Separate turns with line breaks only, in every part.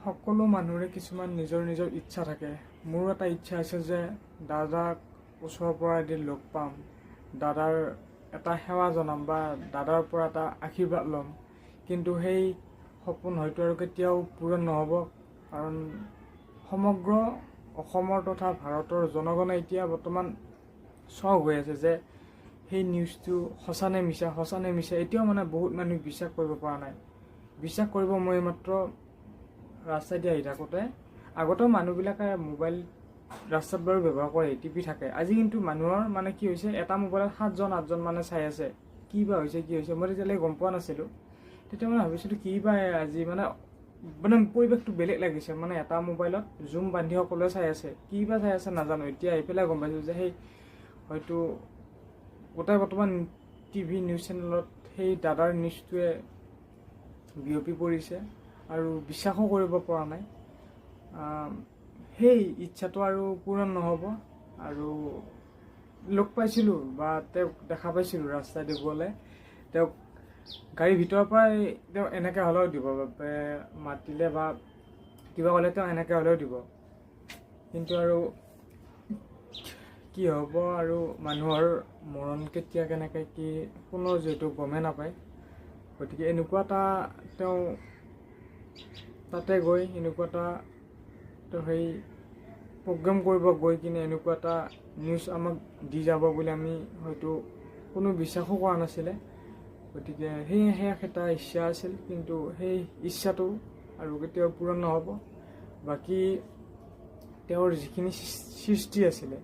সকলো মানুহৰে কিছুমান নিজৰ নিজৰ ইচ্ছা থাকে। মোৰ এটা ইচ্ছা আছে যে দাদাক ওচৰৰ পৰা এদিন লগ পাম, দাদাৰ এটা সেৱা জনাম বা দাদাৰ পৰা এটা আশীৰ্বাদ ল'ম। কিন্তু সেই সপোন হয়তো আৰু কেতিয়াও পূৰণ নহ'ব, কাৰণ সমগ্ৰ অসমৰ তথা ভাৰতৰ জনগণে এতিয়া বৰ্তমান চক হৈ আছে যে সেই নিউজটো সঁচা নে মিছা এতিয়াও মানে বহুত মানুহ বিশ্বাস কৰিব পৰা নাই। বিশ্বাস কৰিব, মই মাত্ৰ ৰাস্তাইদি আহি থাকোঁতে, আগতেও মানুহবিলাকে মোবাইল ৰাস্তাত বাৰু ব্যৱহাৰ কৰে, টিপি থাকে। আজি কিন্তু মানুহৰ মানে কি হৈছে, এটা মোবাইলত 7-8জন মানে চাই আছে। কি বা হৈছে মই তেতিয়ালৈকে গম পোৱা নাছিলোঁ। তেতিয়া মানে ভাবিছিলোঁ কি বা আজি মানে পৰিৱেশটো বেলেগ লাগিছে। মানে এটা মোবাইলত জুম বান্ধি সকলোৱে চাই আছে, কি বা চাই আছে নাজানো। এতিয়া আহি পেলাই গম পাইছোঁ যে সেই হয়তো গোটেই বৰ্তমান টিভি নিউজ চেনেলত সেই দাদাৰ নিউজটোৱে বিয়পি পৰিছে আৰু বিশ্বাসো কৰিব পৰা নাই। সেই ইচ্ছাটো আৰু পূৰণ নহ'ব। আৰু লগ পাইছিলোঁ বা তেওঁক দেখা পাইছিলোঁ ৰাস্তাইদি গ'লে, তেওঁক গাড়ীৰ ভিতৰৰ পৰাই তেওঁ এনেকৈ হ'লেও দিব, মাতিলে বা কিবা ক'লে তেওঁ এনেকৈ হ'লেও দিব। কিন্তু আৰু কি হ'ব, আৰু মানুহৰ মৰণ কেতিয়া কেনেকৈ কি কোনো যিহেতু গমেই নাপায়। গতিকে এনেকুৱা এটা তেওঁ তাতে গৈ এনেকুৱা এটা তেওঁ সেই প্ৰগ্ৰেম কৰিব গৈ কিনে এনেকুৱা এটা নিউজ আমাক দি যাব বুলি আমি হয়তো কোনো বিশ্বাসো কৰা নাছিলে। গতিকে সেয়া এটা ইচ্ছা আছিল, কিন্তু সেই ইচ্ছাটো আৰু কেতিয়াও পূৰণ নহ'ব। বাকী তেওঁৰ যিখিনি সৃষ্টি আছিলে,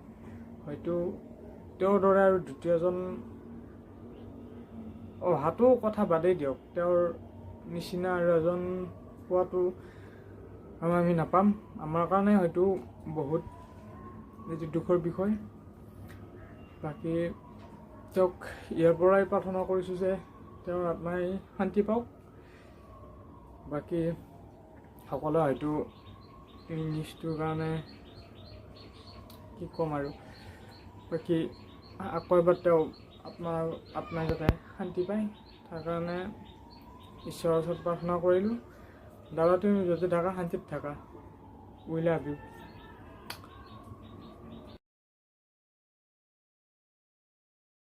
হয়তো তেওঁৰ দৰে আৰু দ্বিতীয়জন অহাটো কথা বাদেই দিয়ক, তেওঁৰ নিচিনা আৰু এজন পোৱাটো আমি নাপাম। আমাৰ কাৰণে হয়তো বহুত এটি দুখৰ বিষয়। বাকী তেওঁক ইয়াৰ পৰাই প্ৰাৰ্থনা কৰিছোঁ যে তেওঁৰ আত্মাই শান্তি পাওক। বাকী সকলোৱে হয়তো এই নিউজটোৰ কাৰণে কি ক'ম আৰু, বাকী আকৌ এবাৰ তেওঁ আত্মাই যাতে শান্তি পায়, তাৰ কাৰণে ঈশ্বৰৰ ওচৰত প্ৰাৰ্থনা কৰিলোঁ। দাদা, তুমি য'তে থাকা শান্তিত থাকা। We love you.